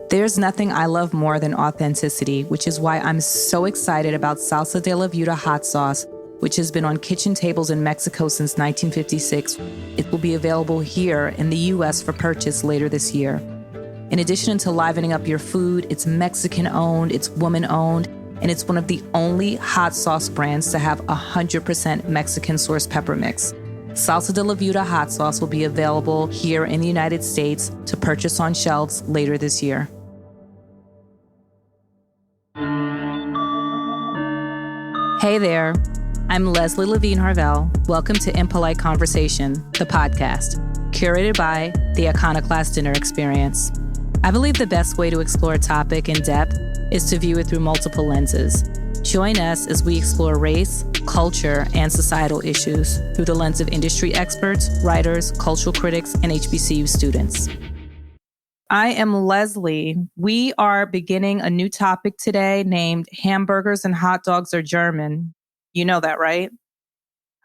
There's nothing I love more than authenticity, which is why I'm so excited about Salsa de la Viuda hot sauce, which has been on kitchen tables in Mexico since 1956. It will be available here in the U.S. for purchase later this year. In addition to livening up your food, it's Mexican-owned, it's woman-owned, and it's one of the only hot sauce brands to have 100% Mexican-sourced pepper mix. Salsa de la Viuda hot sauce will be available here in the United States to purchase on shelves later this year. Hey there, I'm Lezli Levene Harvell. Welcome to Impolite Conversation, the podcast, curated by the Iconoclast Dinner Experience. I believe the best way to explore a topic in depth is to view it through multiple lenses. Join us as we explore race, culture, and societal issues through the lens of industry experts, writers, cultural critics, and HBCU students. I am Lezli. We are beginning a new topic today named Hamburgers and Hot Dogs Are German. You know that, right?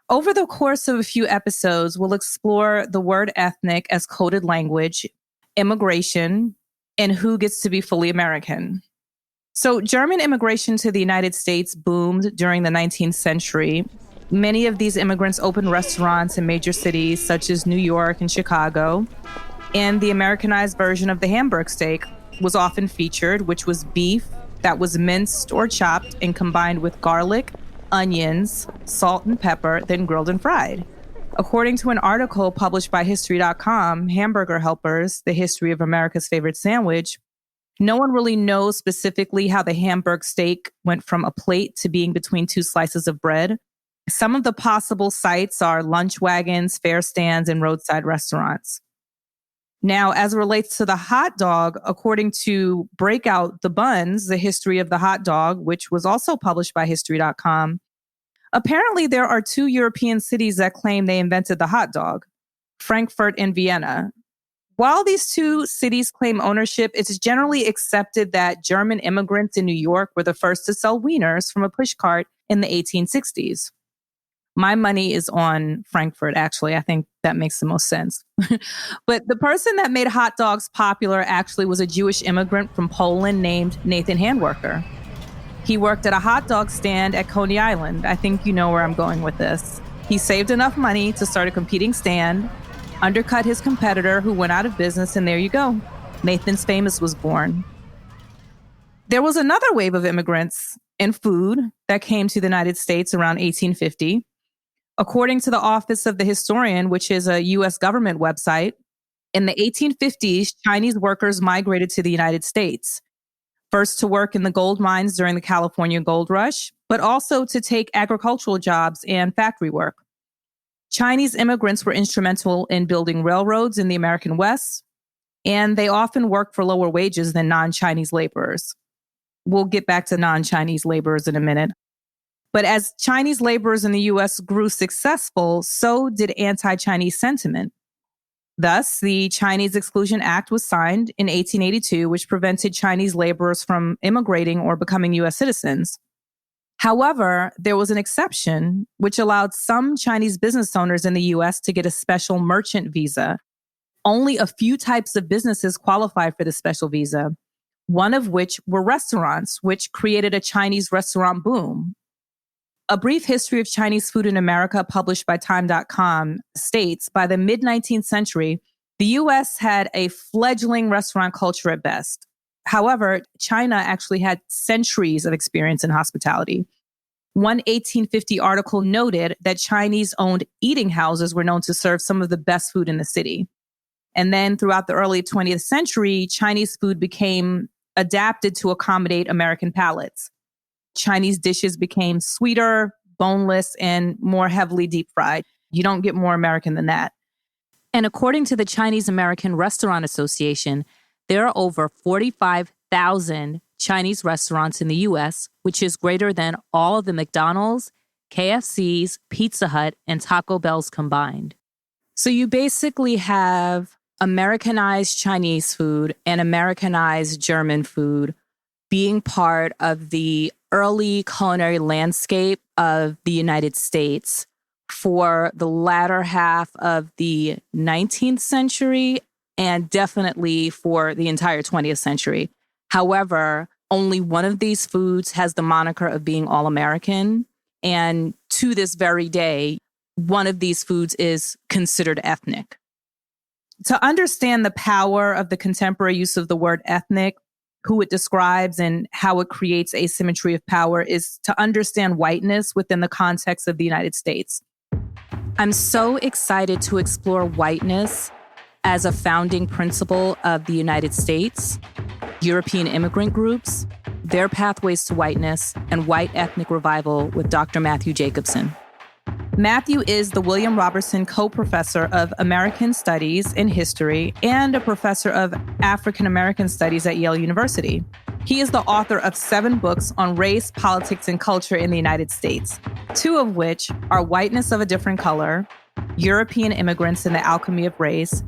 Over the course of a few episodes, we'll explore the word ethnic as coded language, immigration, and who gets to be fully American. So German immigration to the United States boomed during the 19th century. Many of these immigrants opened restaurants in major cities such as New York and Chicago. And the Americanized version of the Hamburg steak was often featured, which was beef that was minced or chopped and combined with garlic, onions, salt, and pepper, then grilled and fried. According to an article published by History.com, Hamburger Helpers, the history of America's favorite sandwich, no one really knows specifically how the Hamburg steak went from a plate to being between two slices of bread. Some of the possible sites are lunch wagons, fair stands, and roadside restaurants. Now, as it relates to the hot dog, according to Breakout the Buns, the history of the hot dog, which was also published by History.com, apparently there are two European cities that claim they invented the hot dog, Frankfurt and Vienna. While these two cities claim ownership, it's generally accepted that German immigrants in New York were the first to sell wieners from a pushcart in the 1860s. My money is on Frankfurt, actually. I think that makes the most sense. But the person that made hot dogs popular actually was a Jewish immigrant from Poland named Nathan Handwerker. He worked at a hot dog stand at Coney Island. I think you know where I'm going with this. He saved enough money to start a competing stand, undercut his competitor who went out of business, and there you go. Nathan's Famous was born. There was another wave of immigrants and food that came to the United States around 1850. According to the Office of the Historian, which is a U.S. government website, in the 1850s, Chinese workers migrated to the United States, first to work in the gold mines during the California Gold Rush, but also to take agricultural jobs and factory work. Chinese immigrants were instrumental in building railroads in the American West, and they often worked for lower wages than non-Chinese laborers. We'll get back to non-Chinese laborers in a minute. But as Chinese laborers in the U.S. grew successful, so did anti-Chinese sentiment. Thus, the Chinese Exclusion Act was signed in 1882, which prevented Chinese laborers from immigrating or becoming U.S. citizens. However, there was an exception, which allowed some Chinese business owners in the U.S. to get a special merchant visa. Only a few types of businesses qualified for the special visa, one of which were restaurants, which created a Chinese restaurant boom. A Brief History of Chinese Food in America, published by Time.com, states by the mid-19th century, the U.S. had a fledgling restaurant culture at best. However, China actually had centuries of experience in hospitality. One 1850 article noted that Chinese-owned eating houses were known to serve some of the best food in the city. And then throughout the early 20th century, Chinese food became adapted to accommodate American palates. Chinese dishes became sweeter, boneless, and more heavily deep fried. You don't get more American than that. And according to the Chinese American Restaurant Association, there are over 45,000 Chinese restaurants in the U.S., which is greater than all of the McDonald's, KFC's, Pizza Hut, and Taco Bell's combined. So you basically have Americanized Chinese food and Americanized German food being part of the early culinary landscape of the United States for the latter half of the 19th century and definitely for the entire 20th century. However, only one of these foods has the moniker of being all-American. And to this very day, one of these foods is considered ethnic. To understand the power of the contemporary use of the word ethnic, who it describes and how it creates asymmetry of power, is to understand whiteness within the context of the United States. I'm so excited to explore whiteness as a founding principle of the United States, European immigrant groups, their pathways to whiteness, and white ethnic revival with Dr. Matthew Jacobson. Matthew is the William Robertson Co-Professor of American Studies and History and a Professor of African American Studies at Yale University. He is the author of 7 books on race, politics, and culture in the United States, 2 of which are Whiteness of a Different Color, European Immigrants and the Alchemy of Race,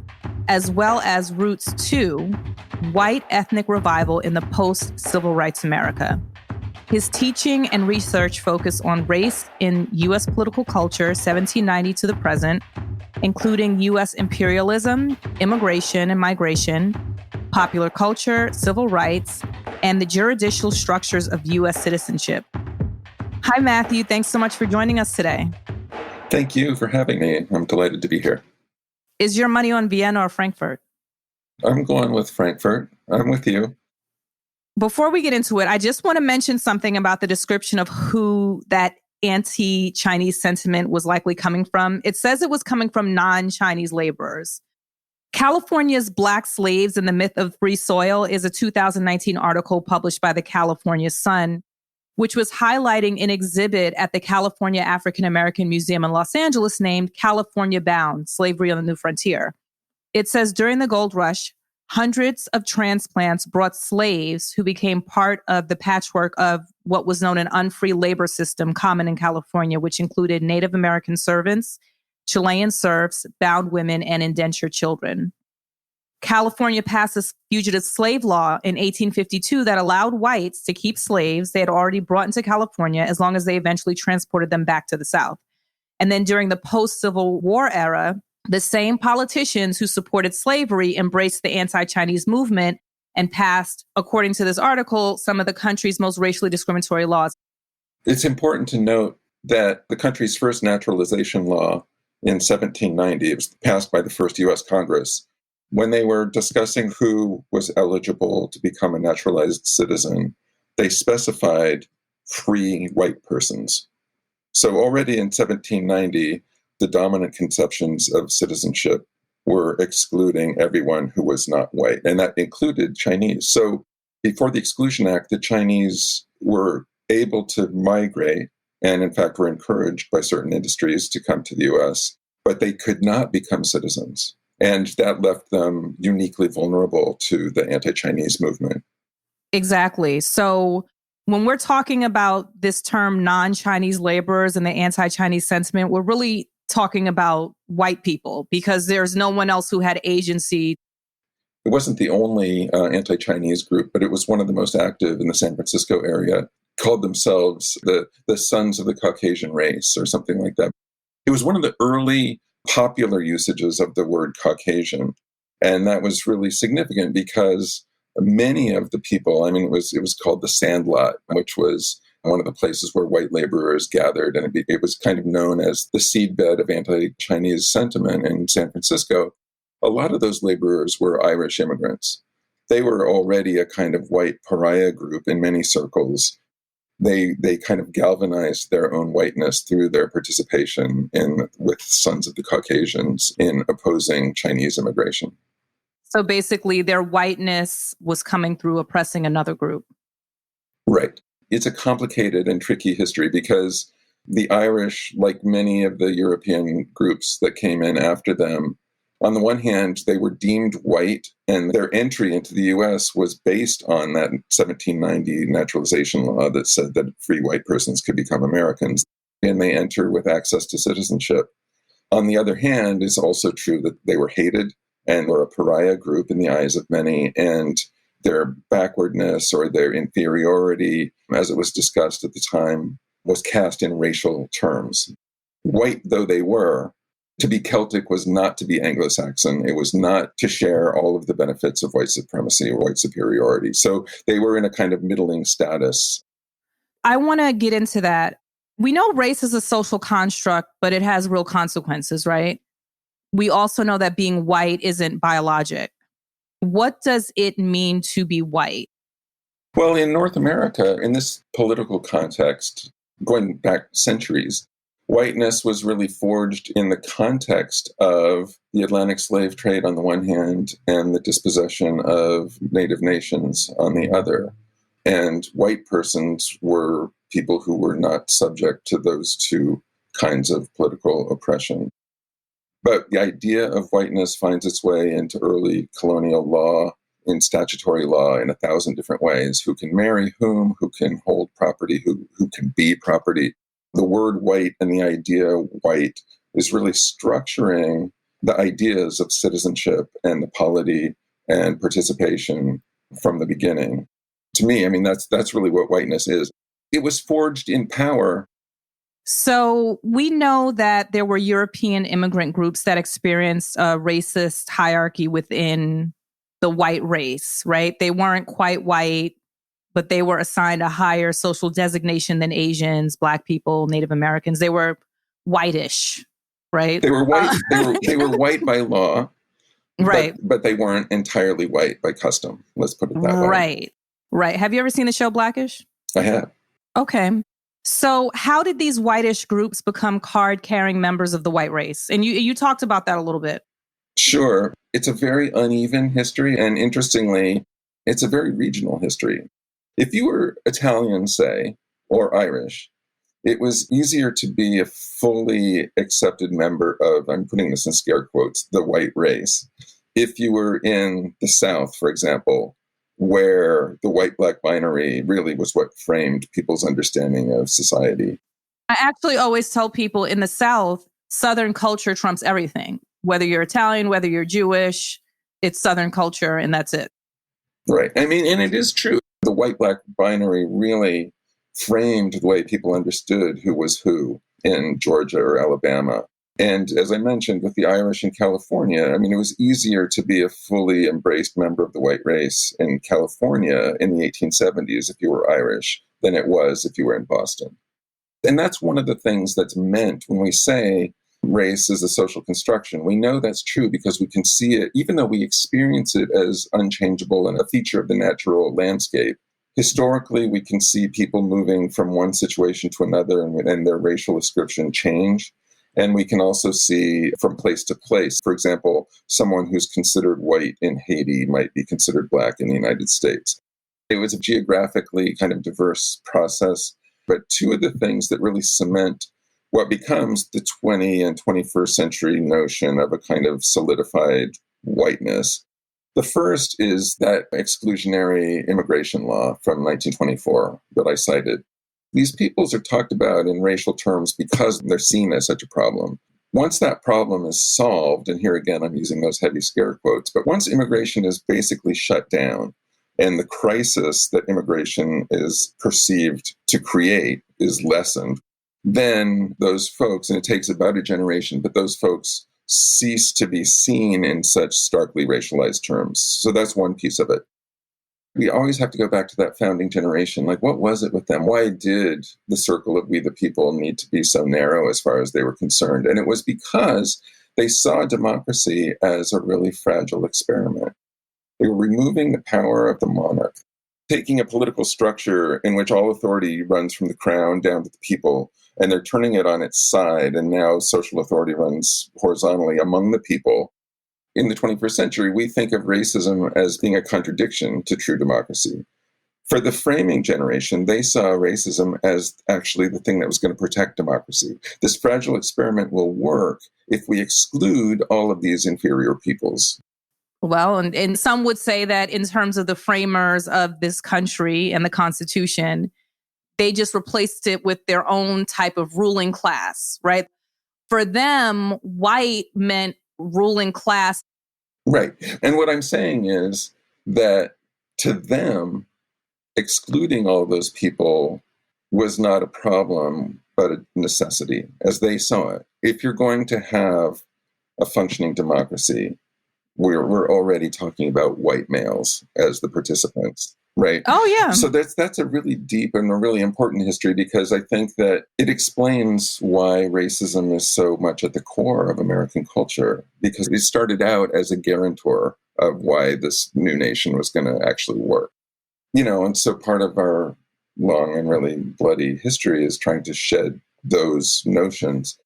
as well as Roots 2, White Ethnic Revival in the Post-Civil Rights America. His teaching and research focus on race in U.S. political culture, 1790 to the present, including U.S. imperialism, immigration and migration, popular culture, civil rights, and the juridical structures of U.S. citizenship. Hi, Matthew. Thanks so much for joining us today. Thank you for having me. I'm delighted to be here. Is your money on Vienna or Frankfurt? I'm going with Frankfurt. I'm with you. Before we get into it, I just want to mention something about the description of who that anti-Chinese sentiment was likely coming from. It says it was coming from non-Chinese laborers. California's Black Slaves and the Myth of Free Soil is a 2019 article published by the California Sun, which was highlighting an exhibit at the California African American Museum in Los Angeles named California Bound, Slavery on the New Frontier. It says during the gold rush, hundreds of transplants brought slaves who became part of the patchwork of what was known an unfree labor system common in California, which included Native American servants, Chilean serfs, bound women, and indentured children. California passed a fugitive slave law in 1852 that allowed whites to keep slaves they had already brought into California as long as they eventually transported them back to the South. And then during the post-Civil War era, the same politicians who supported slavery embraced the anti-Chinese movement and passed, according to this article, some of the country's most racially discriminatory laws. It's important to note that the country's first naturalization law in 1790, it was passed by the first U.S. Congress, when they were discussing who was eligible to become a naturalized citizen, they specified free white persons. So already in 1790, the dominant conceptions of citizenship were excluding everyone who was not white, and that included Chinese. So before the Exclusion Act, the Chinese were able to migrate and, in fact, were encouraged by certain industries to come to the U.S., but they could not become citizens. And that left them uniquely vulnerable to the anti-Chinese movement. Exactly. So when we're talking about this term non-Chinese laborers and the anti-Chinese sentiment, we're really talking about white people because there's no one else who had agency. It wasn't the only anti-Chinese group, but it was one of the most active in the San Francisco area, called themselves the Sons of the Caucasian Race or something like that. It was one of the early popular usages of the word Caucasian. And that was really significant because many of the people, it was called the Sandlot, which was one of the places where white laborers gathered. And it was kind of known as the seedbed of anti-Chinese sentiment in San Francisco. A lot of those laborers were Irish immigrants. They were already a kind of white pariah group in many circles. They kind of galvanized their own whiteness through their participation with Sons of the Caucasians in opposing Chinese immigration. So basically, their whiteness was coming through oppressing another group. Right. It's a complicated and tricky history because the Irish, like many of the European groups that came in after them, on the one hand, they were deemed white, and their entry into the U.S. was based on that 1790 naturalization law that said that free white persons could become Americans, and they enter with access to citizenship. On the other hand, it's also true that they were hated and were a pariah group in the eyes of many, and their backwardness or their inferiority, as it was discussed at the time, was cast in racial terms. White though they were, To be Celtic was not to be Anglo-Saxon. It was not to share all of the benefits of white supremacy or white superiority. So they were in a kind of middling status. I want to get into that. We know race is a social construct, but it has real consequences, right? We also know that being white isn't biologic. What does it mean to be white? Well, in North America, in this political context, going back centuries, whiteness was really forged in the context of the Atlantic slave trade on the one hand and the dispossession of native nations on the other. And white persons were people who were not subject to those two kinds of political oppression. But the idea of whiteness finds its way into early colonial law, in statutory law, in 1,000 different ways. Who can marry whom, who can hold property, who can be property. The word white and the idea white is really structuring the ideas of citizenship and the polity and participation from the beginning. To me, I mean, that's really what whiteness is. It was forged in power. So we know that there were European immigrant groups that experienced a racist hierarchy within the white race, right? They weren't quite white, but they were assigned a higher social designation than Asians, Black people, Native Americans. They were whitish, right? They were white. They were white by law, right? But they weren't entirely white by custom. Let's put it that way. Right. Have you ever seen the show Blackish? I have. Okay. So how did these whitish groups become card-carrying members of the white race? And you talked about that a little bit. Sure. It's a very uneven history. And interestingly, it's a very regional history. If you were Italian, say, or Irish, it was easier to be a fully accepted member of, I'm putting this in scare quotes, the white race. If you were in the South, for example, where the white-black binary really was what framed people's understanding of society. I actually always tell people in the South, Southern culture trumps everything. Whether you're Italian, whether you're Jewish, it's Southern culture, and that's it. Right. I mean, and it is true. The white-black binary really framed the way people understood who was who in Georgia or Alabama. And as I mentioned, with the Irish in California, I mean, it was easier to be a fully embraced member of the white race in California in the 1870s if you were Irish than it was if you were in Boston. And that's one of the things that's meant when we say race is a social construction. We know that's true because we can see it, even though we experience it as unchangeable and a feature of the natural landscape. Historically, we can see people moving from one situation to another and their racial ascription change. And we can also see from place to place, for example, someone who's considered white in Haiti might be considered Black in the United States. It was a geographically kind of diverse process. But two of the things that really cement what becomes the 20th and 21st century notion of a kind of solidified whiteness. The first is that exclusionary immigration law from 1924 that I cited. These peoples are talked about in racial terms because they're seen as such a problem. Once that problem is solved, and here again I'm using those heavy scare quotes, but once immigration is basically shut down and the crisis that immigration is perceived to create is lessened, then those folks, and it takes about a generation, but those folks cease to be seen in such starkly racialized terms. So that's one piece of it. We always have to go back to that founding generation. Like, what was it with them? Why did the circle of we the people need to be so narrow as far as they were concerned? And it was because they saw democracy as a really fragile experiment. They were removing the power of the monarch, taking a political structure in which all authority runs from the crown down to the people, and they're turning it on its side, and now social authority runs horizontally among the people. In the 21st century, we think of racism as being a contradiction to true democracy. For the framing generation, they saw racism as actually the thing that was going to protect democracy. This fragile experiment will work if we exclude all of these inferior peoples. Well, and some would say that in terms of the framers of this country and the Constitution, they just replaced it with their own type of ruling class, right? For them, white meant ruling class. Right. And what I'm saying is that to them, excluding all those people was not a problem but a necessity, as they saw it. If you're going to have a functioning democracy, we're already talking about white males as the participants, right? Oh, yeah. So that's a really deep and a really important history, because I think that it explains why racism is so much at the core of American culture, because it started out as a guarantor of why this new nation was going to actually work. And so part of our long and really bloody history is trying to shed those notions.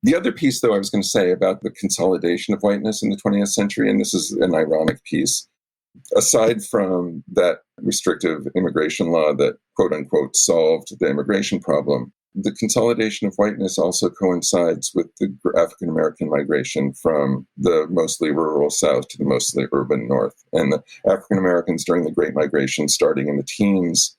The other piece, though, I was going to say about the consolidation of whiteness in the 20th century, and this is an ironic piece, aside from that restrictive immigration law that, quote unquote, solved the immigration problem, the consolidation of whiteness also coincides with the African-American migration from the mostly rural South to the mostly urban North. And the African-Americans during the Great Migration, starting in the teens,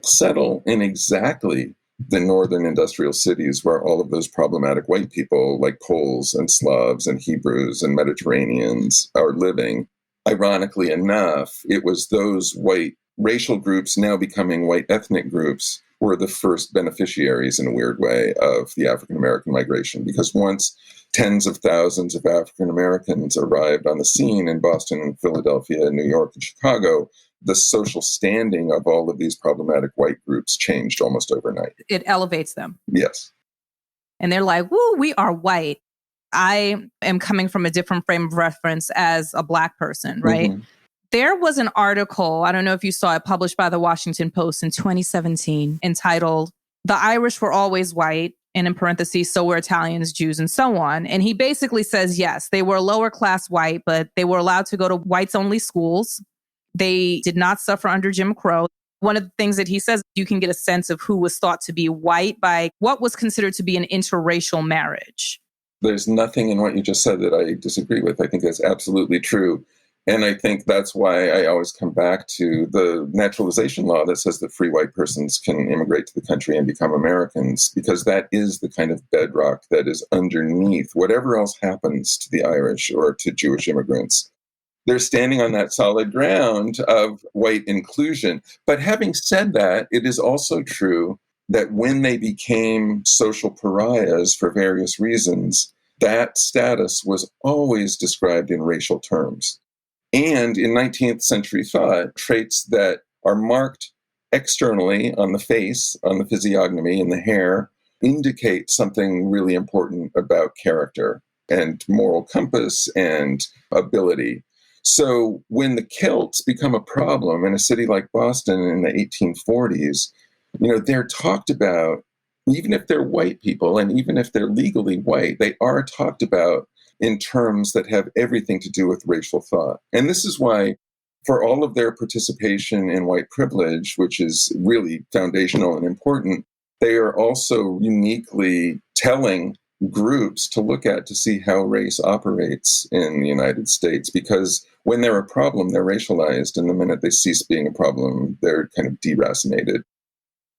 settle in exactly the northern industrial cities where all of those problematic white people like Poles and Slavs and Hebrews and Mediterraneans are living. Ironically enough, it was those white racial groups, now becoming white ethnic groups, were the first beneficiaries in a weird way of the African-American migration, because once tens of thousands of African-Americans arrived on the scene in Boston, Philadelphia, New York, and Chicago, the social standing of all of these problematic white groups changed almost overnight. It elevates them. Yes. And they're like, woo, we are white. I am coming from a different frame of reference as a Black person, right? Mm-hmm. There was an article, I don't know if you saw it, published by the Washington Post in 2017, entitled, "The Irish Were Always White," and in parentheses, "so were Italians, Jews, and so on." And he basically says, yes, they were lower class white, but they were allowed to go to whites only schools. They did not suffer under Jim Crow. One of the things that he says, you can get a sense of who was thought to be white by what was considered to be an interracial marriage. There's nothing in what you just said that I disagree with. I think that's absolutely true. And I think that's why I always come back to the naturalization law that says that free white persons can immigrate to the country and become Americans, because that is the kind of bedrock that is underneath whatever else happens to the Irish or to Jewish immigrants. They're standing on that solid ground of white inclusion. But having said that, it is also true that when they became social pariahs for various reasons, that status was always described in racial terms. And in 19th century thought, traits that are marked externally on the face, on the physiognomy, in the hair, indicate something really important about character and moral compass and ability. So when the kilts become a problem in a city like Boston in the 1840s, they're talked about, even if they're white people and even if they're legally white, they are talked about in terms that have everything to do with racial thought. And this is why, for all of their participation in white privilege, which is really foundational and important, they are also uniquely telling groups to look at to see how race operates in the United States. Because when they're a problem, they're racialized. And the minute they cease being a problem, they're kind of deracinated.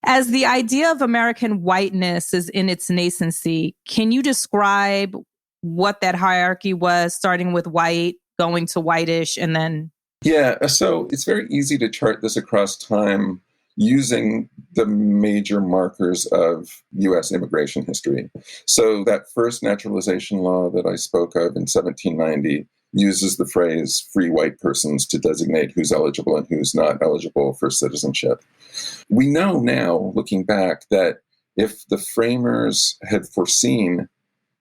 As the idea of American whiteness is in its nascency, can you describe what that hierarchy was, starting with white, going to whitish, and then? Yeah, so it's very easy to chart this across time using the major markers of U.S. immigration history. So that first naturalization law that I spoke of in 1790 uses the phrase free white persons to designate who's eligible and who's not eligible for citizenship. We know now, looking back, that if the framers had foreseen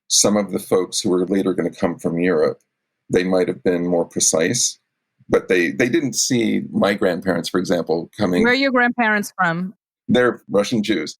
some of the folks who were later going to come from Europe, they might have been more precise. But they didn't see my grandparents, for example, coming. Where are your grandparents from? They're Russian Jews.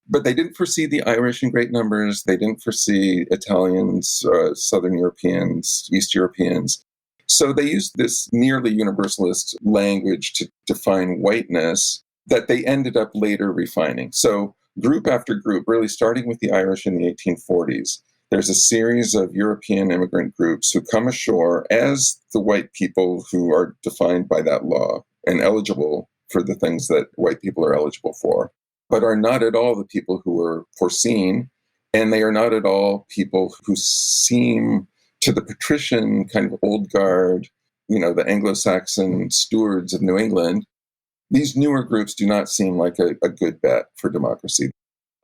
But they didn't foresee the Irish in great numbers. They didn't foresee Italians, Southern Europeans, East Europeans. So they used this nearly universalist language to define whiteness that they ended up later refining. So group after group, really starting with the Irish in the 1840s, there's a series of European immigrant groups who come ashore as the white people who are defined by that law and eligible for the things that white people are eligible for, but are not at all the people who were foreseen, and they are not at all people who seem to the patrician kind of old guard, the Anglo-Saxon stewards of New England. These newer groups do not seem like a good bet for democracy.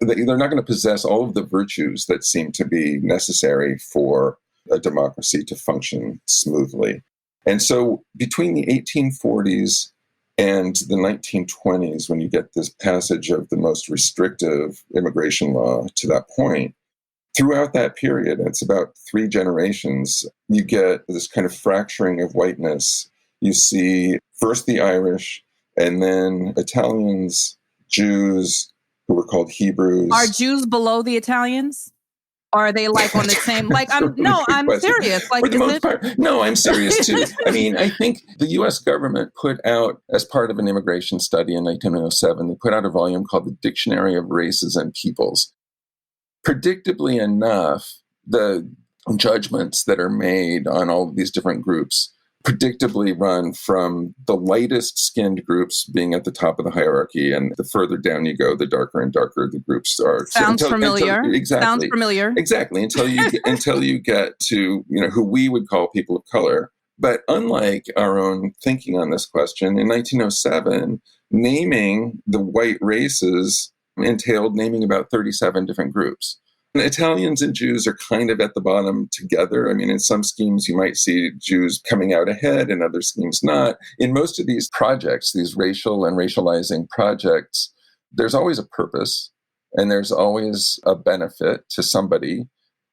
they're not going to possess all of the virtues that seem to be necessary for a democracy to function smoothly. And so between the 1840s and the 1920s, when you get this passage of the most restrictive immigration law to that point, throughout that period, it's about 3 generations, you get this kind of fracturing of whiteness. You see first the Irish, and then Italians, Jews, who were called Hebrews. Are Jews below the Italians? Or are they like on the same, like, I'm serious. Like, for the most part, no, I'm serious too. I mean, I think the US government put out, as part of an immigration study in 1907, they put out a volume called the Dictionary of Races and Peoples. Predictably enough, the judgments that are made on all of these different groups predictably run from the lightest skinned groups being at the top of the hierarchy, and the further down you go, the darker and darker the groups are. Sounds familiar. Exactly. Sounds familiar. Exactly. Until you get to, who we would call people of color. But unlike our own thinking on this question, in 1907, naming the white races entailed naming about 37 different groups. And Italians and Jews are kind of at the bottom together. I mean, in some schemes, you might see Jews coming out ahead, in other schemes not. In most of these projects, these racial and racializing projects, there's always a purpose, and there's always a benefit to somebody,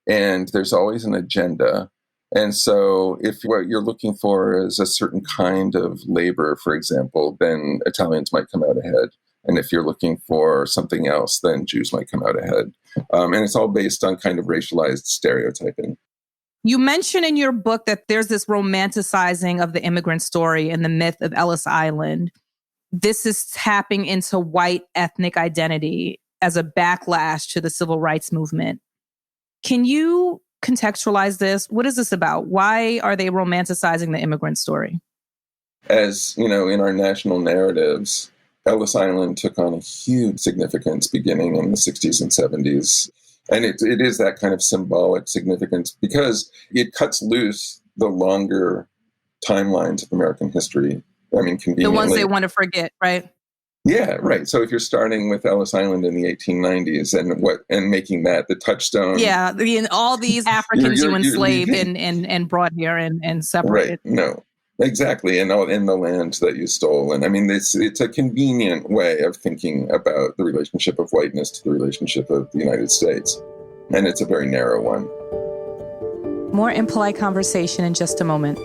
and there's always an agenda. And so if what you're looking for is a certain kind of labor, for example, then Italians might come out ahead. And if you're looking for something else, then Jews might come out ahead. And it's all based on kind of racialized stereotyping. You mention in your book that there's this romanticizing of the immigrant story and the myth of Ellis Island. This is tapping into white ethnic identity as a backlash to the civil rights movement. Can you contextualize this? What is this about? Why are they romanticizing the immigrant story? As, in our national narratives, Ellis Island took on a huge significance beginning in the 60s and 70s. And it is that kind of symbolic significance because it cuts loose the longer timelines of American history. I mean, conveniently. The ones they want to forget, right? Yeah, right. So if you're starting with Ellis Island in the 1890s and making that the touchstone. Yeah, all these Africans you enslaved and brought here and separated. Right, no. Exactly, and in the land that you stole. And I mean, it's a convenient way of thinking about the relationship of whiteness to the relationship of the United States. And it's a very narrow one. More Impolite Conversation in just a moment.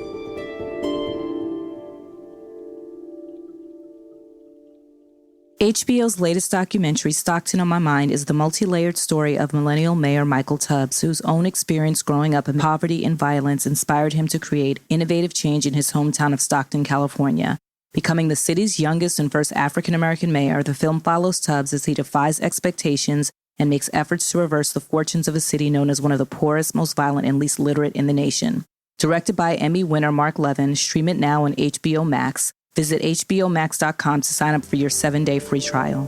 HBO's latest documentary, Stockton on My Mind, is the multi-layered story of millennial mayor Michael Tubbs, whose own experience growing up in poverty and violence inspired him to create innovative change in his hometown of Stockton, California. Becoming the city's youngest and first African-American mayor, the film follows Tubbs as he defies expectations and makes efforts to reverse the fortunes of a city known as one of the poorest, most violent, and least literate in the nation. Directed by Emmy winner Mark Levin, stream it now on HBO Max. Visit hbomax.com to sign up for your 7-day free trial.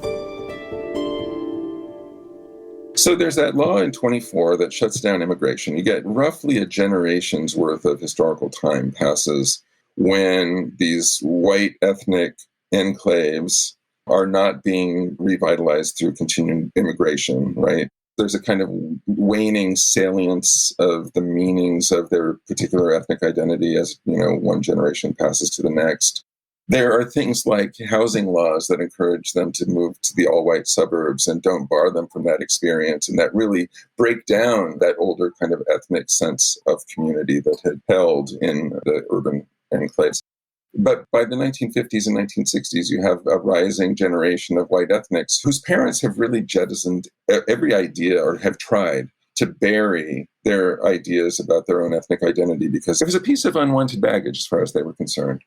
So there's that law in 24 that shuts down immigration. You get roughly a generation's worth of historical time passes when these white ethnic enclaves are not being revitalized through continued immigration, right? There's a kind of waning salience of the meanings of their particular ethnic identity as, one generation passes to the next. There are things like housing laws that encourage them to move to the all-white suburbs and don't bar them from that experience, and that really break down that older kind of ethnic sense of community that had held in the urban enclaves. But by the 1950s and 1960s, you have a rising generation of white ethnics whose parents have really jettisoned every idea or have tried to bury their ideas about their own ethnic identity because it was a piece of unwanted baggage as far as they were concerned.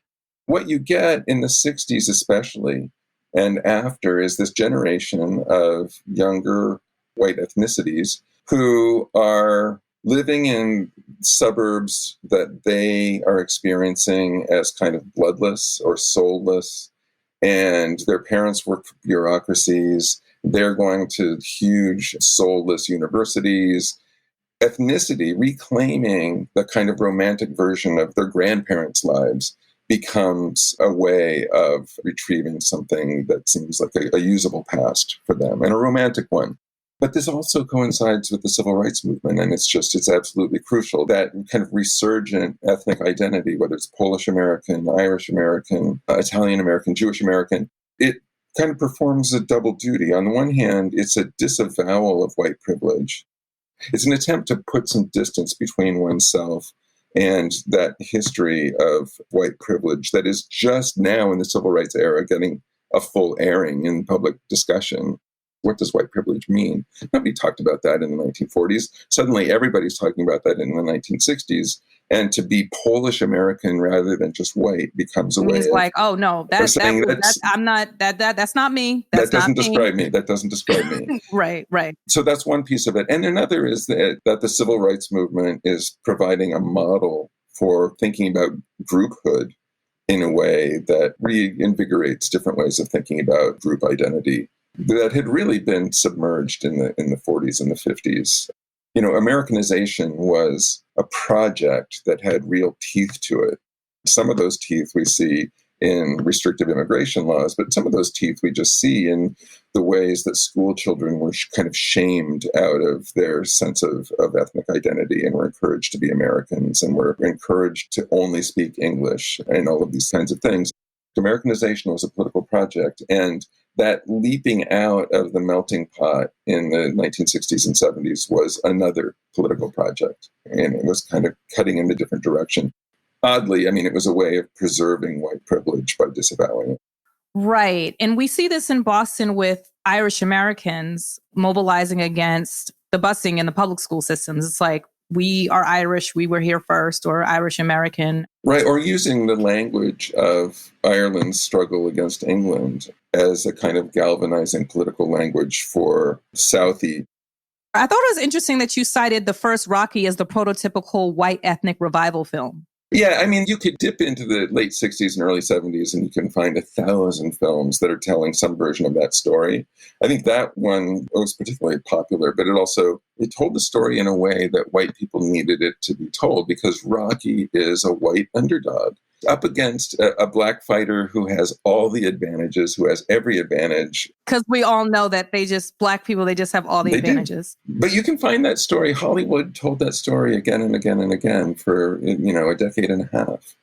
What you get in the 60s especially, and after, is this generation of younger white ethnicities who are living in suburbs that they are experiencing as kind of bloodless or soulless, and their parents work for bureaucracies. They're going to huge soulless universities. Ethnicity, reclaiming the kind of romantic version of their grandparents' lives, becomes a way of retrieving something that seems like a usable past for them, and a romantic one. But this also coincides with the civil rights movement, and it's absolutely crucial. That kind of resurgent ethnic identity, whether it's Polish American, Irish American, Italian American, Jewish American, it kind of performs a double duty. On the one hand, it's a disavowal of white privilege. It's an attempt to put some distance between oneself and that history of white privilege that is just now in the civil rights era getting a full airing in public discussion. What does white privilege mean? Nobody talked about that in the 1940s. Suddenly, everybody's talking about that in the 1960s. And to be Polish American rather than just white becomes a way. It's like, oh no, that's not me. That doesn't describe me. That doesn't describe me. Right. So that's one piece of it. And another is that the civil rights movement is providing a model for thinking about grouphood in a way that reinvigorates different ways of thinking about group identity that had really been submerged in the 40s and the 50s. You know, Americanization was a project that had real teeth to it. Some of those teeth we see in restrictive immigration laws, but some of those teeth we just see in the ways that school children were kind of shamed out of their sense of ethnic identity and were encouraged to be Americans and were encouraged to only speak English and all of these kinds of things. Americanization was a political project, and that leaping out of the melting pot in the 1960s and 70s was another political project, and it was kind of cutting in a different direction. Oddly, I mean, it was a way of preserving white privilege by disavowing it. Right. And we see this in Boston with Irish Americans mobilizing against the busing in the public school systems. It's like, we are Irish, we were here first, or Irish American. Right, or using the language of Ireland's struggle against England as a kind of galvanizing political language for Southie. I thought it was interesting that you cited the first Rocky as the prototypical white ethnic revival film. Yeah, I mean, you could dip into the late 60s and early 70s and you can find 1,000 films that are telling some version of that story. I think that one was particularly popular, but it told the story in a way that white people needed it to be told, because Rocky is a white underdog up against a black fighter who has all the advantages, who has every advantage. Because we all know that black people, they just have all the advantages. But you can find that story. Hollywood told that story again and again and again for, a decade and a half.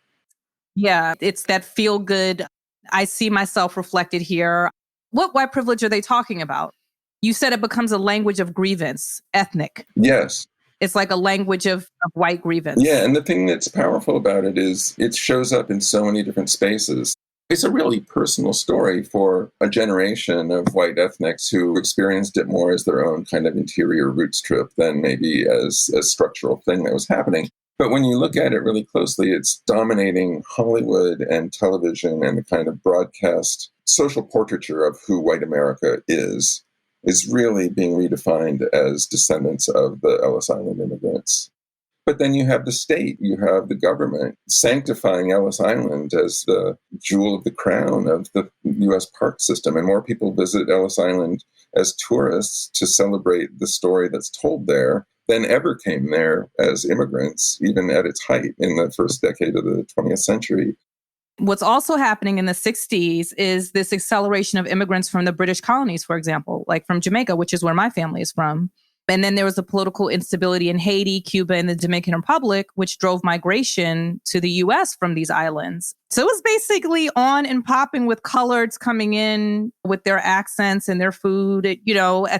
Yeah, it's that feel good. I see myself reflected here. What white privilege are they talking about? You said it becomes a language of grievance, ethnic. Yes. It's like a language of white grievance. Yeah, and the thing that's powerful about it is it shows up in so many different spaces. It's a really personal story for a generation of white ethnics who experienced it more as their own kind of interior roots trip than maybe as a structural thing that was happening. But when you look at it really closely, it's dominating Hollywood and television, and the kind of broadcast social portraiture of who white America is really being redefined as descendants of the Ellis Island immigrants. But then you have the state, you have the government sanctifying Ellis Island as the jewel of the crown of the U.S. park system. And more people visit Ellis Island as tourists to celebrate the story that's told there than ever came there as immigrants, even at its height in the first decade of the 20th century. What's also happening in the 60s is this acceleration of immigrants from the British colonies, for example, like from Jamaica, which is where my family is from. And then there was a political instability in Haiti, Cuba, and the Dominican Republic, which drove migration to the U.S. from these islands. So it was basically on and popping with coloreds coming in with their accents and their food,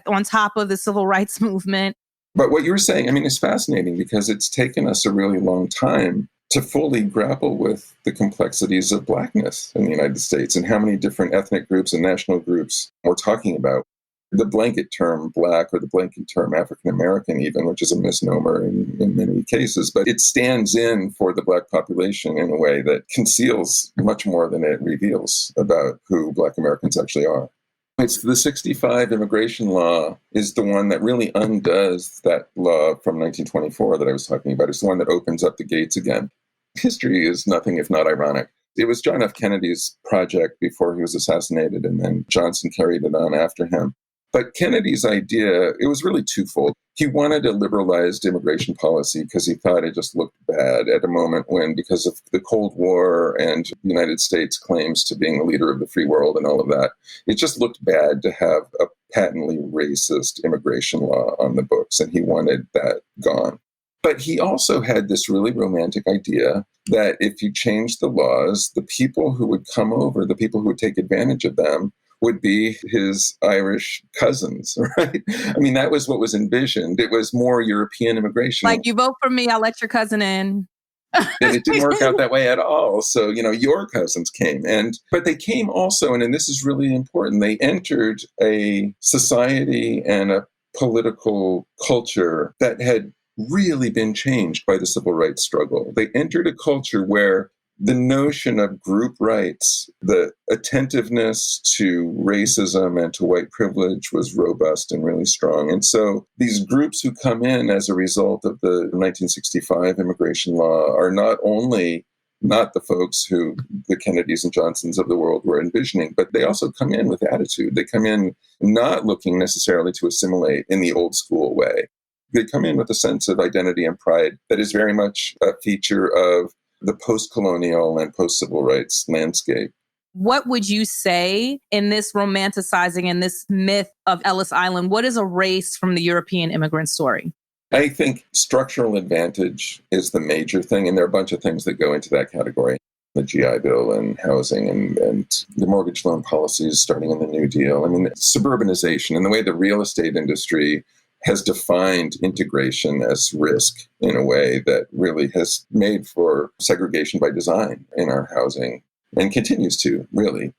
on top of the civil rights movement. But what you were saying, I mean, is fascinating because it's taken us a really long time to fully grapple with the complexities of Blackness in the United States and how many different ethnic groups and national groups we're talking about. The blanket term Black, or the blanket term African American even, which is a misnomer in many cases, but it stands in for the Black population in a way that conceals much more than it reveals about who Black Americans actually are. It's the 65 immigration law is the one that really undoes that law from 1924 that I was talking about. It's the one that opens up the gates again. History is nothing if not ironic. It was John F. Kennedy's project before he was assassinated, and then Johnson carried it on after him. But Kennedy's idea, it was really twofold. He wanted a liberalized immigration policy because he thought it just looked bad at a moment when, because of the Cold War and the United States claims to being the leader of the free world and all of that, it just looked bad to have a patently racist immigration law on the books, and he wanted that gone. But he also had this really romantic idea that if you changed the laws, the people who would come over, the people who would take advantage of them, would be his Irish cousins, right? I mean, that was what was envisioned. It was more European immigration. Like, you vote for me, I'll let your cousin in. And it didn't work out that way at all. So, your cousins came. But they came also, and this is really important, they entered a society and a political culture that had really been changed by the civil rights struggle. They entered a culture where the notion of group rights, the attentiveness to racism and to white privilege was robust and really strong. And so these groups who come in as a result of the 1965 immigration law are not only not the folks who the Kennedys and Johnsons of the world were envisioning, but they also come in with attitude. They come in not looking necessarily to assimilate in the old school way. They come in with a sense of identity and pride that is very much a feature of the post-colonial and post-civil rights landscape. What would you say in this romanticizing and this myth of Ellis Island? What is erased from the European immigrant story? I think structural advantage is the major thing, and there are a bunch of things that go into that category. The GI Bill and housing and the mortgage loan policies starting in the New Deal. I mean, suburbanization and the way the real estate industry has defined integration as risk in a way that really has made for segregation by design in our housing and continues to, really.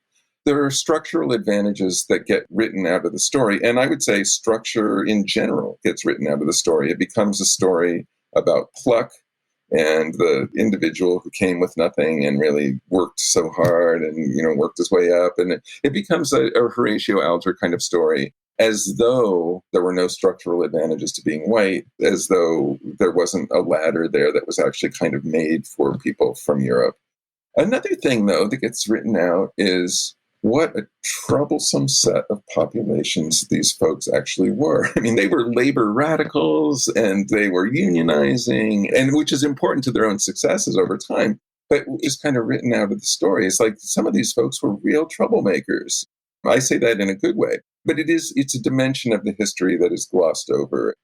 There are structural advantages that get written out of the story. And I would say structure in general gets written out of the story. It becomes a story about pluck and the individual who came with nothing and really worked so hard and, worked his way up. And it becomes a Horatio Alger kind of story, as though there were no structural advantages to being white, as though there wasn't a ladder there that was actually kind of made for people from Europe. Another thing, though, that gets written out is what a troublesome set of populations these folks actually were. I mean, they were labor radicals and they were unionizing, and which is important to their own successes over time, but is kind of written out of the story. It's like some of these folks were real troublemakers. I say that in a good way. But it's a dimension of the history that is glossed over.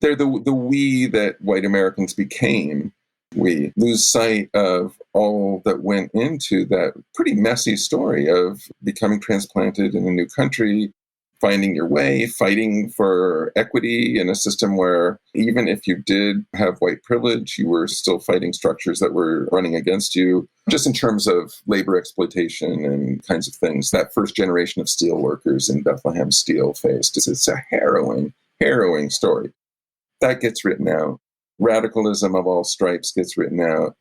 They're the we that white Americans became. We lose sight of all that went into that pretty messy story of becoming transplanted in a new country, finding your way, fighting for equity in a system where even if you did have white privilege, you were still fighting structures that were running against you, just in terms of labor exploitation and kinds of things. That first generation of steel workers in Bethlehem Steel faced. It's a harrowing story. That gets written out. Radicalism of all stripes gets written out.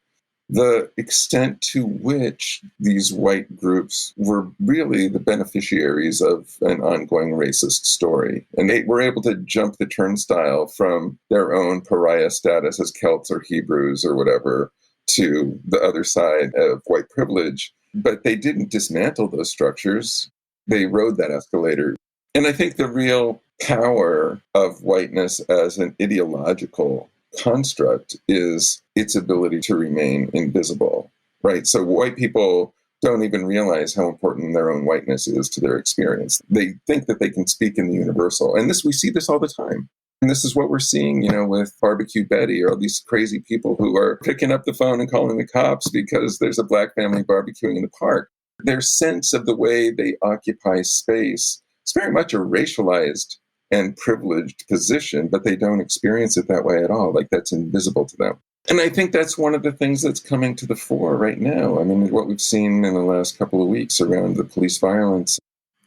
The extent to which these white groups were really the beneficiaries of an ongoing racist story. And they were able to jump the turnstile from their own pariah status as Celts or Hebrews or whatever to the other side of white privilege. But they didn't dismantle those structures. They rode that escalator. And I think the real power of whiteness as an ideological construct is its ability to remain invisible, right? So white people don't even realize how important their own whiteness is to their experience. They think that they can speak in the universal. And we see this all the time. And this is what we're seeing, with Barbecue Betty or all these crazy people who are picking up the phone and calling the cops because there's a black family barbecuing in the park. Their sense of the way they occupy space is very much a racialized and privileged position, but they don't experience it that way at all. Like that's invisible to them. And I think that's one of the things that's coming to the fore right now. I mean, what we've seen in the last couple of weeks around the police violence,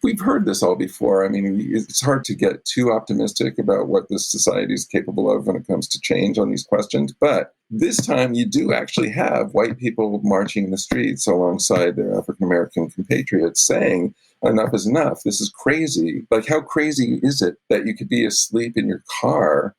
we've heard this all before. I mean, it's hard to get too optimistic about what this society is capable of when it comes to change on these questions. But this time you do actually have white people marching in the streets alongside their African-American compatriots saying, enough is enough. This is crazy. Like, how crazy is it that you could be asleep in your car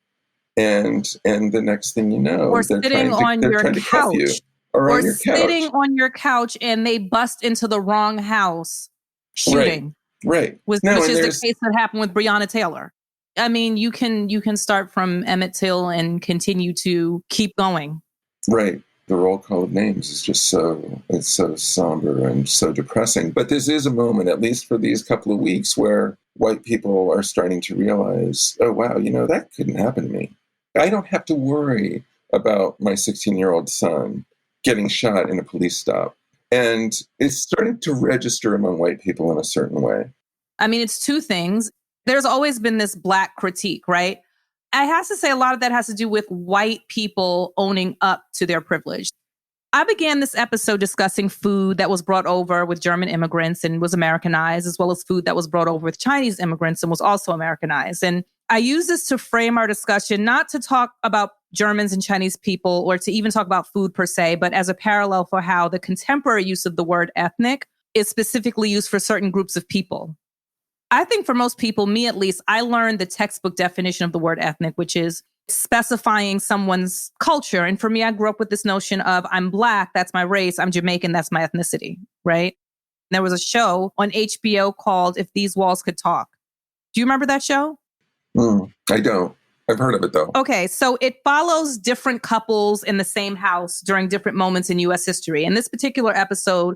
and the next thing you know, or sitting on your couch, or sitting on your couch and they bust into the wrong house shooting. Right. Which is the case that happened with Breonna Taylor. I mean, you can start from Emmett Till and continue to keep going. Right. The roll call of names is just so somber and so depressing. But this is a moment, at least for these couple of weeks, where white people are starting to realize, oh, wow, that couldn't happen to me. I don't have to worry about my 16-year-old son getting shot in a police stop. And it's starting to register among white people in a certain way. I mean, it's two things. There's always been this Black critique, right? I have to say a lot of that has to do with white people owning up to their privilege. I began this episode discussing food that was brought over with German immigrants and was Americanized, as well as food that was brought over with Chinese immigrants and was also Americanized. And I use this to frame our discussion, not to talk about Germans and Chinese people or to even talk about food per se, but as a parallel for how the contemporary use of the word ethnic is specifically used for certain groups of people. I think for most people, me at least, I learned the textbook definition of the word ethnic, which is specifying someone's culture. And for me, I grew up with this notion of I'm Black, that's my race. I'm Jamaican, that's my ethnicity, right? There was a show on HBO called If These Walls Could Talk. Do you remember that show? I don't. I've heard of it, though. Okay, so it follows different couples in the same house during different moments in U.S. history. And this particular episode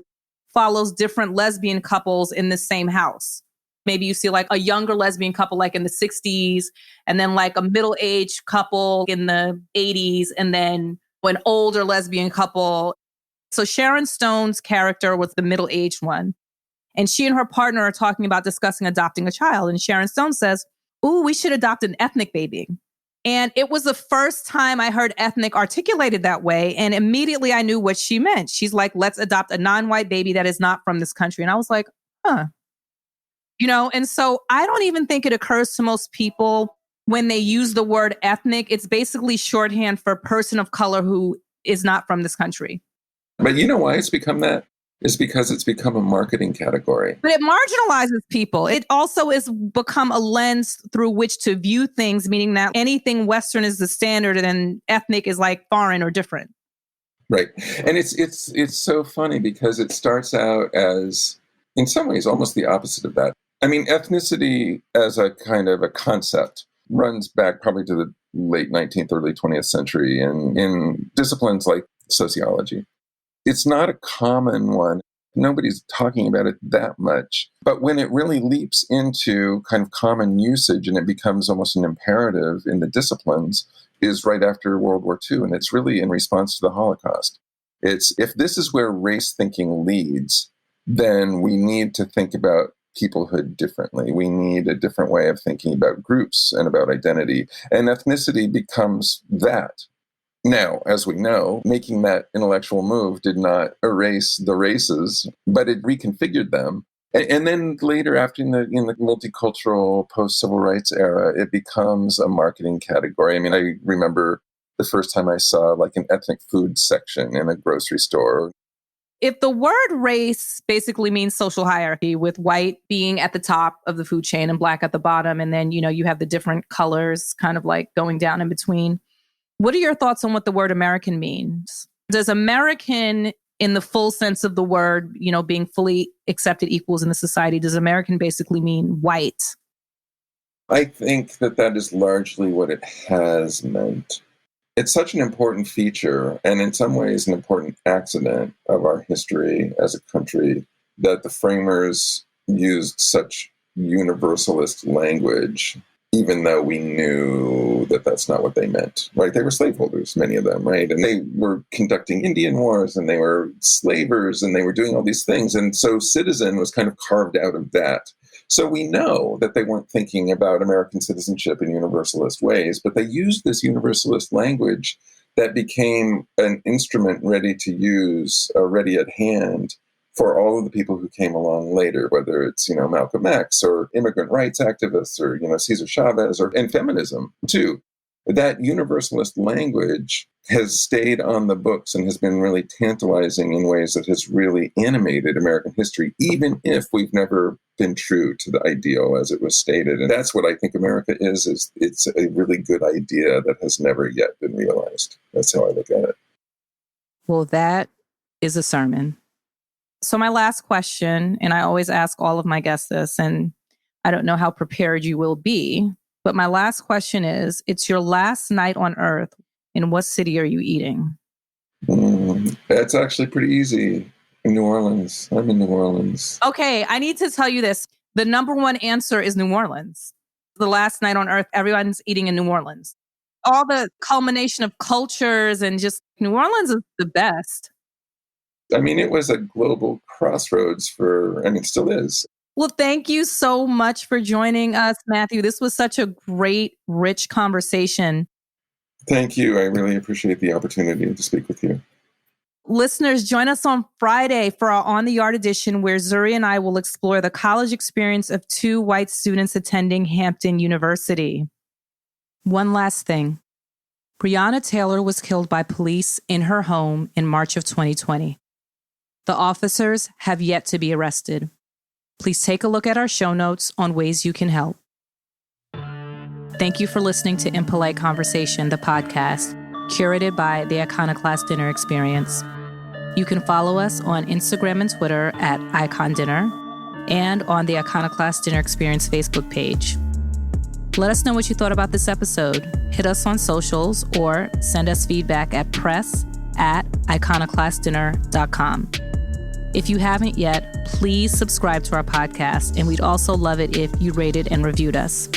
follows different lesbian couples in the same house. Maybe you see like a younger lesbian couple like in the 60s, and then like a middle-aged couple in the 80s, and then an older lesbian couple. So Sharon Stone's character was the middle-aged one. And she and her partner are talking about discussing adopting a child. And Sharon Stone says, "Ooh, we should adopt an ethnic baby." And it was the first time I heard ethnic articulated that way. And immediately I knew what she meant. She's like, let's adopt a non-white baby that is not from this country. And I was like, huh. And so I don't even think it occurs to most people when they use the word ethnic. It's basically shorthand for person of color who is not from this country. But you know why it's become that? It's because it's become a marketing category. But it marginalizes people. It also has become a lens through which to view things, meaning that anything Western is the standard and ethnic is like foreign or different. Right. And it's so funny because it starts out as, in some ways, almost the opposite of that. I mean, ethnicity as a kind of a concept runs back probably to the late 19th, early 20th century in disciplines like sociology. It's not a common one. Nobody's talking about it that much. But when it really leaps into kind of common usage and it becomes almost an imperative in the disciplines is right after World War II. And it's really in response to the Holocaust. It's if this is where race thinking leads, then we need to think about peoplehood differently. We need a different way of thinking about groups and about identity. And ethnicity becomes that. Now, as we know, making that intellectual move did not erase the races, but it reconfigured them. And then later, after in the multicultural post-civil rights era, it becomes a marketing category. I mean, I remember the first time I saw like an ethnic food section in a grocery store. If the word race basically means social hierarchy, with white being at the top of the food chain and Black at the bottom, and then, you have the different colors kind of like going down in between. What are your thoughts on what the word American means? Does American, in the full sense of the word, being fully accepted equals in the society, does American basically mean white? I think that is largely what it has meant. It's such an important feature, and in some ways an important accident of our history as a country, that the framers used such universalist language, even though we knew that that's not what they meant, right? They were slaveholders, many of them, right? And they were conducting Indian wars, and they were slavers, and they were doing all these things. And so citizen was kind of carved out of that. So we know that they weren't thinking about American citizenship in universalist ways, but they used this universalist language that became an instrument ready to use, ready at hand for all of the people who came along later, whether it's, Malcolm X or immigrant rights activists or, Cesar Chavez and feminism too. That universalist language has stayed on the books and has been really tantalizing in ways that has really animated American history, even if we've never been true to the ideal as it was stated. And that's what I think America is it's a really good idea that has never yet been realized. That's how I look at it. Well, that is a sermon. So my last question, and I always ask all of my guests this, and I don't know how prepared you will be, but my last question is, it's your last night on Earth. In what city are you eating? That's actually pretty easy. In New Orleans. I'm in New Orleans. Okay, I need to tell you this. The number one answer is New Orleans. The last night on earth, everyone's eating in New Orleans. All the culmination of cultures and just New Orleans is the best. I mean, it was a global crossroads it still is. Well, thank you so much for joining us, Matthew. This was such a great, rich conversation. Thank you. I really appreciate the opportunity to speak with you. Listeners, join us on Friday for our On the Yard edition, where Zuri and I will explore the college experience of 2 white students attending Hampton University. One last thing. Breonna Taylor was killed by police in her home in March of 2020. The officers have yet to be arrested. Please take a look at our show notes on ways you can help. Thank you for listening to Impolite Conversation, the podcast, curated by the Iconoclast Dinner Experience. You can follow us on Instagram and Twitter at Icon Dinner and on the Iconoclast Dinner Experience Facebook page. Let us know what you thought about this episode. Hit us on socials or send us feedback at press@iconoclastdinner.com. If you haven't yet, please subscribe to our podcast, and we'd also love it if you rated and reviewed us.